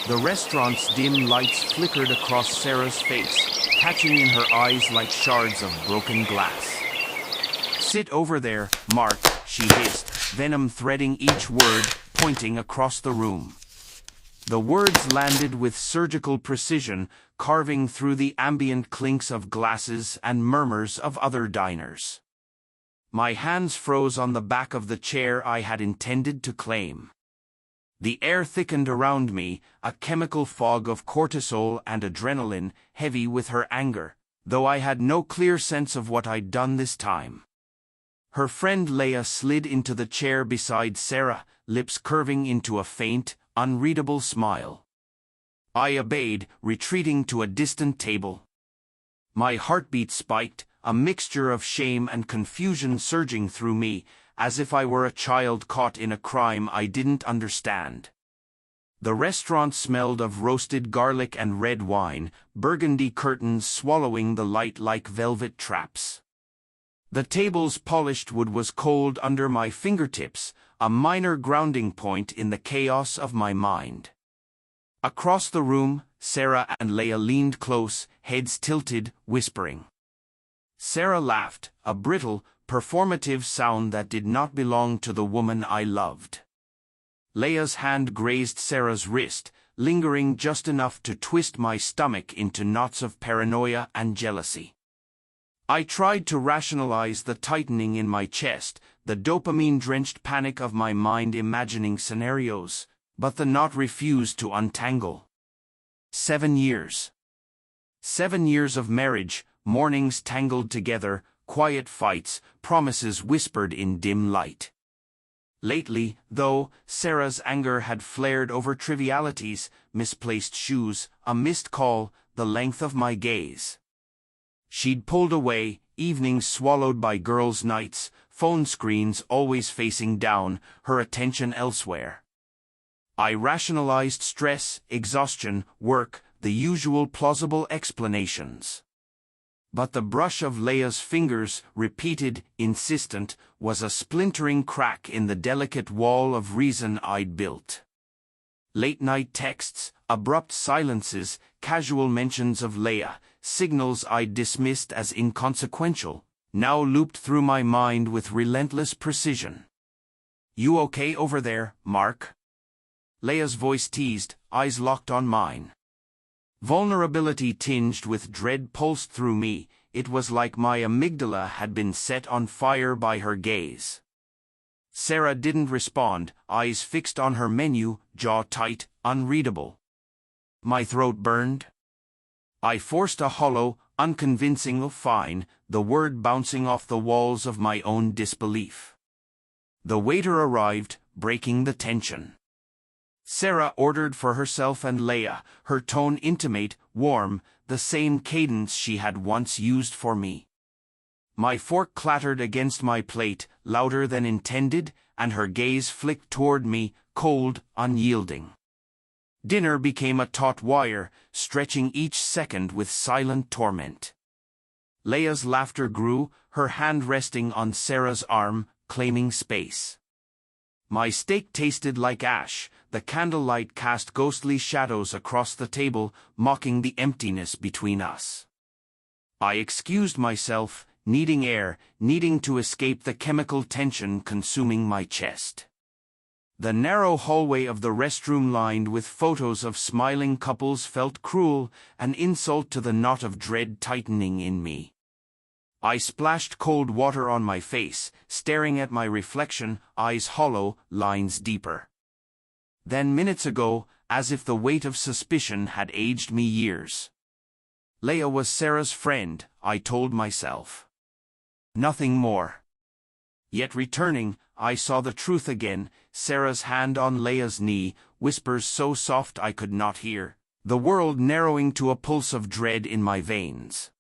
The restaurant's dim lights flickered across Sarah's face, catching in her eyes like shards of broken glass. "Sit over there, Mark," she hissed, venom threading each word, pointing across the room. The words landed with surgical precision, carving through the ambient clinks of glasses and murmurs of other diners. My hands froze on the back of the chair I had intended to claim. The air thickened around me, a chemical fog of cortisol and adrenaline, heavy with her anger, though I had no clear sense of what I'd done this time. Her friend Leah slid into the chair beside Sarah, lips curving into a faint, unreadable smile. I obeyed, retreating to a distant table. My heartbeat spiked, a mixture of shame and confusion surging through me, as if I were a child caught in a crime I didn't understand. The restaurant smelled of roasted garlic and red wine, burgundy curtains swallowing the light like velvet traps. The table's polished wood was cold under my fingertips, a minor grounding point in the chaos of my mind. Across the room, Sarah and Leah leaned close, heads tilted, whispering. Sarah laughed, a brittle, performative sound that did not belong to the woman I loved. Leah's hand grazed Sarah's wrist, lingering just enough to twist my stomach into knots of paranoia and jealousy. I tried to rationalize the tightening in my chest, the dopamine-drenched panic of my mind imagining scenarios, but the knot refused to untangle. 7 years. 7 years of marriage, mornings tangled together, quiet fights, promises whispered in dim light. Lately, though, Sarah's anger had flared over trivialities, misplaced shoes, a missed call, the length of my gaze. She'd pulled away, evenings swallowed by girls' nights, phone screens always facing down, her attention elsewhere. I rationalized stress, exhaustion, work, the usual plausible explanations. But the brush of Leah's fingers, repeated, insistent, was a splintering crack in the delicate wall of reason I'd built. Late-night texts, abrupt silences, casual mentions of Leah, signals I'd dismissed as inconsequential, now looped through my mind with relentless precision. "You okay over there, Mark?" Leah's voice teased, eyes locked on mine. Vulnerability tinged with dread pulsed through me. It was like my amygdala had been set on fire by her gaze. Sarah didn't respond, eyes fixed on her menu, jaw tight, unreadable. My throat burned. I forced a hollow, unconvincing "fine," the word bouncing off the walls of my own disbelief. The waiter arrived, breaking the tension. Sarah ordered for herself and Leah, her tone intimate, warm, the same cadence she had once used for me. My fork clattered against my plate, louder than intended, and her gaze flicked toward me, cold, unyielding. Dinner became a taut wire, stretching each second with silent torment. Leah's laughter grew, her hand resting on Sarah's arm, claiming space. My steak tasted like ash, the candlelight cast ghostly shadows across the table, mocking the emptiness between us. I excused myself, needing air, needing to escape the chemical tension consuming my chest. The narrow hallway of the restroom lined with photos of smiling couples felt cruel, an insult to the knot of dread tightening in me. I splashed cold water on my face, staring at my reflection, eyes hollow, lines deeper. Then minutes ago, as if the weight of suspicion had aged me years. Leah was Sarah's friend, I told myself. Nothing more. Yet returning, I saw the truth again, Sarah's hand on Leah's knee, whispers so soft I could not hear, the world narrowing to a pulse of dread in my veins.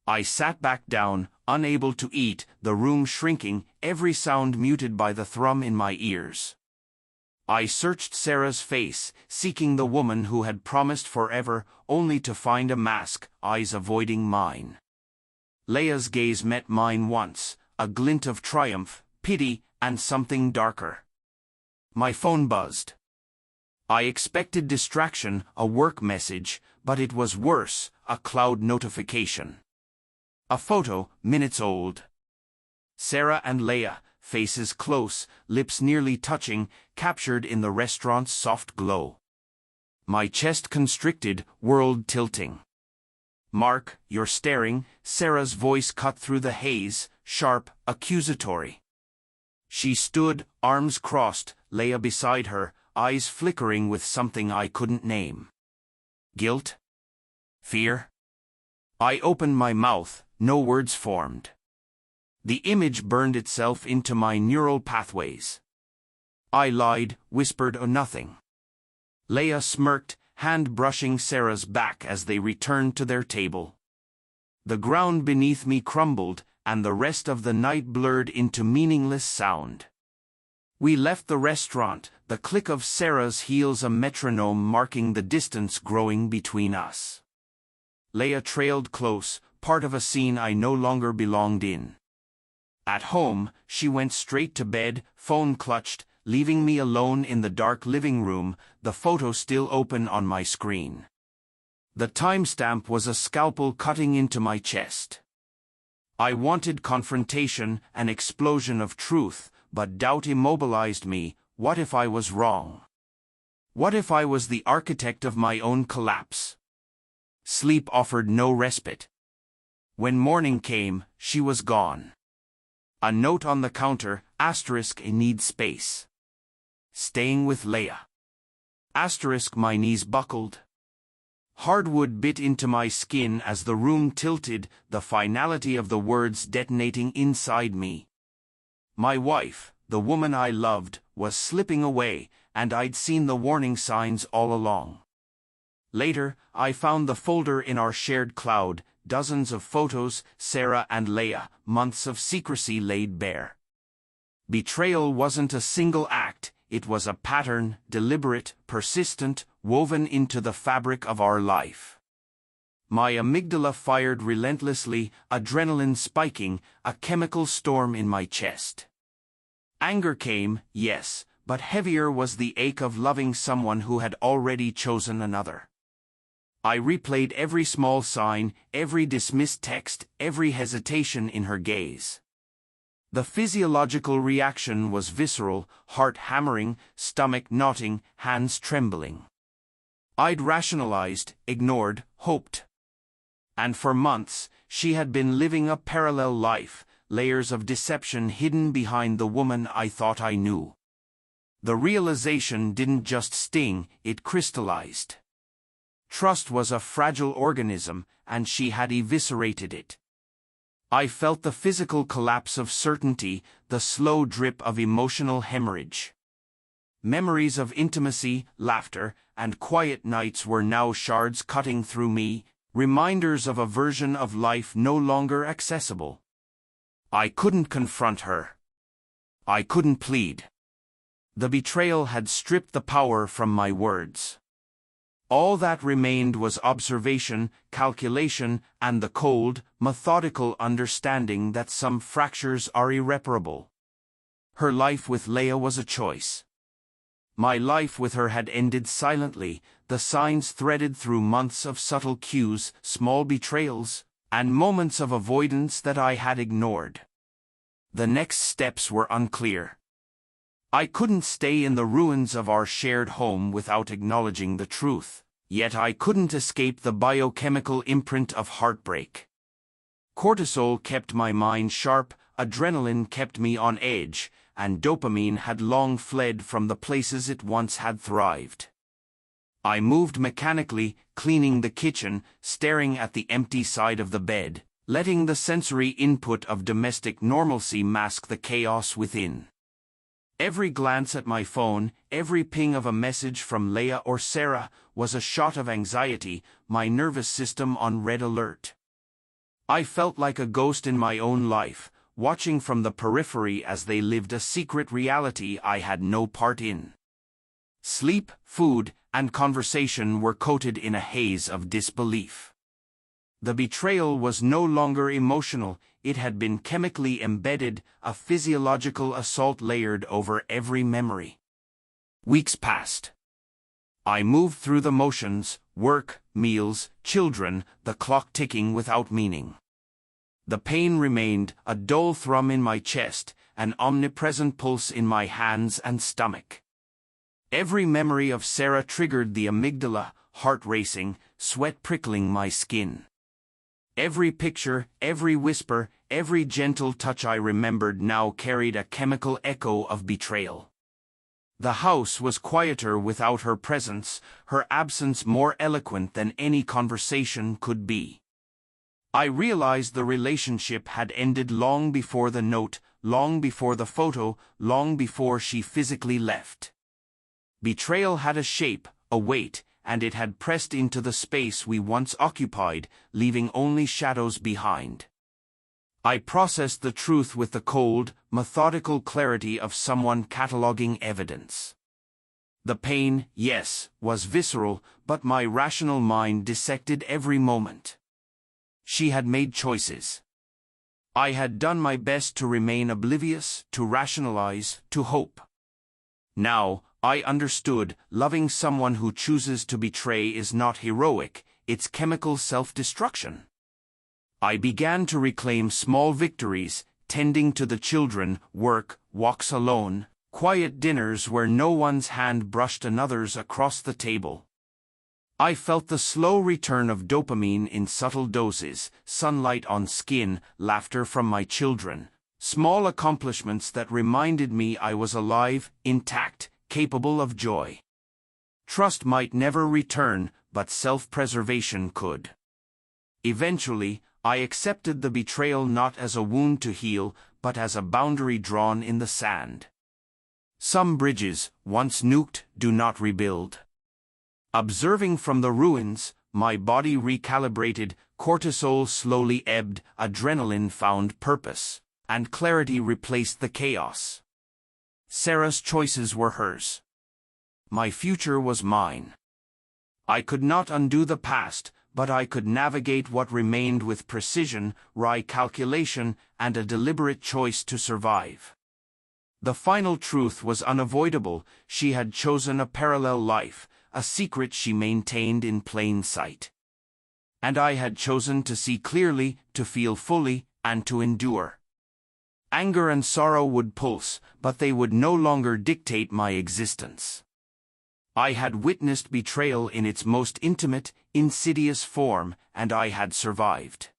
I sat back down, unable to eat, the room shrinking, every sound muted by the thrum in my ears. I searched Sarah's face, seeking the woman who had promised forever, only to find a mask, eyes avoiding mine. Leah's gaze met mine once, a glint of triumph, pity, and something darker. My phone buzzed. I expected distraction, a work message, but it was worse, a cloud notification. A photo, minutes old. Sarah and Leah, faces close, lips nearly touching, captured in the restaurant's soft glow. My chest constricted, world tilting. "Mark, you're staring," Sarah's voice cut through the haze, sharp, accusatory. She stood, arms crossed, Leah beside her, eyes flickering with something I couldn't name. Guilt? Fear? I opened my mouth, no words formed. The image burned itself into my neural pathways. I lied, whispered nothing. Leah smirked, hand brushing Sarah's back as they returned to their table. The ground beneath me crumbled, and the rest of the night blurred into meaningless sound. We left the restaurant, the click of Sarah's heels a metronome marking the distance growing between us. Leah trailed close, part of a scene I no longer belonged in. At home, she went straight to bed, phone clutched, leaving me alone in the dark living room, the photo still open on my screen. The timestamp was a scalpel cutting into my chest. I wanted confrontation, an explosion of truth, but doubt immobilized me. What if I was wrong? What if I was the architect of my own collapse? Sleep offered no respite. When morning came, she was gone. A note on the counter, asterisk I need space. Staying with Leah. Asterisk my knees buckled. Hardwood bit into my skin as the room tilted, the finality of the words detonating inside me. My wife, the woman I loved, was slipping away, and I'd seen the warning signs all along. Later, I found the folder in our shared cloud, dozens of photos, Sarah and Leah, months of secrecy laid bare. Betrayal wasn't a single act, it was a pattern, deliberate, persistent, woven into the fabric of our life. My amygdala fired relentlessly, adrenaline spiking, a chemical storm in my chest. Anger came, yes, but heavier was the ache of loving someone who had already chosen another. I replayed every small sign, every dismissed text, every hesitation in her gaze. The physiological reaction was visceral, heart hammering, stomach knotting, hands trembling. I'd rationalized, ignored, hoped. And for months, she had been living a parallel life, layers of deception hidden behind the woman I thought I knew. The realization didn't just sting, it crystallized. Trust was a fragile organism, and she had eviscerated it. I felt the physical collapse of certainty, the slow drip of emotional hemorrhage. Memories of intimacy, laughter, and quiet nights were now shards cutting through me, reminders of a version of life no longer accessible. I couldn't confront her. I couldn't plead. The betrayal had stripped the power from my words. All that remained was observation, calculation, and the cold, methodical understanding that some fractures are irreparable. Her life with Leah was a choice. My life with her had ended silently, the signs threaded through months of subtle cues, small betrayals, and moments of avoidance that I had ignored. The next steps were unclear. I couldn't stay in the ruins of our shared home without acknowledging the truth, yet I couldn't escape the biochemical imprint of heartbreak. Cortisol kept my mind sharp, adrenaline kept me on edge, and dopamine had long fled from the places it once had thrived. I moved mechanically, cleaning the kitchen, staring at the empty side of the bed, letting the sensory input of domestic normalcy mask the chaos within. Every glance at my phone, every ping of a message from Leah or Sarah, was a shot of anxiety, my nervous system on red alert. I felt like a ghost in my own life, watching from the periphery as they lived a secret reality I had no part in. Sleep, food, and conversation were coated in a haze of disbelief. The betrayal was no longer emotional, it had been chemically embedded, a physiological assault layered over every memory. Weeks passed. I moved through the motions, work, meals, children, the clock ticking without meaning. The pain remained, a dull thrum in my chest, an omnipresent pulse in my hands and stomach. Every memory of Sarah triggered the amygdala, heart racing, sweat prickling my skin. Every picture, every whisper, every gentle touch I remembered now carried a chemical echo of betrayal. The house was quieter without her presence, her absence more eloquent than any conversation could be. I realized the relationship had ended long before the note, long before the photo, long before she physically left. Betrayal had a shape, a weight, and it had pressed into the space we once occupied, leaving only shadows behind. I processed the truth with the cold, methodical clarity of someone cataloging evidence. The pain, yes, was visceral, but my rational mind dissected every moment. She had made choices. I had done my best to remain oblivious, to rationalize, to hope. Now, I understood, loving someone who chooses to betray is not heroic, it's chemical self-destruction. I began to reclaim small victories, tending to the children, work, walks alone, quiet dinners where no one's hand brushed another's across the table. I felt the slow return of dopamine in subtle doses, sunlight on skin, laughter from my children, small accomplishments that reminded me I was alive, intact, capable of joy. Trust might never return, but self-preservation could. Eventually, I accepted the betrayal not as a wound to heal, but as a boundary drawn in the sand. Some bridges, once nuked, do not rebuild. Observing from the ruins, my body recalibrated, cortisol slowly ebbed, adrenaline found purpose, and clarity replaced the chaos. Sarah's choices were hers. My future was mine. I could not undo the past, but I could navigate what remained with precision, wry calculation, and a deliberate choice to survive. The final truth was unavoidable: she had chosen a parallel life, a secret she maintained in plain sight. And I had chosen to see clearly, to feel fully, and to endure. Anger and sorrow would pulse, but they would no longer dictate my existence. I had witnessed betrayal in its most intimate, insidious form, and I had survived.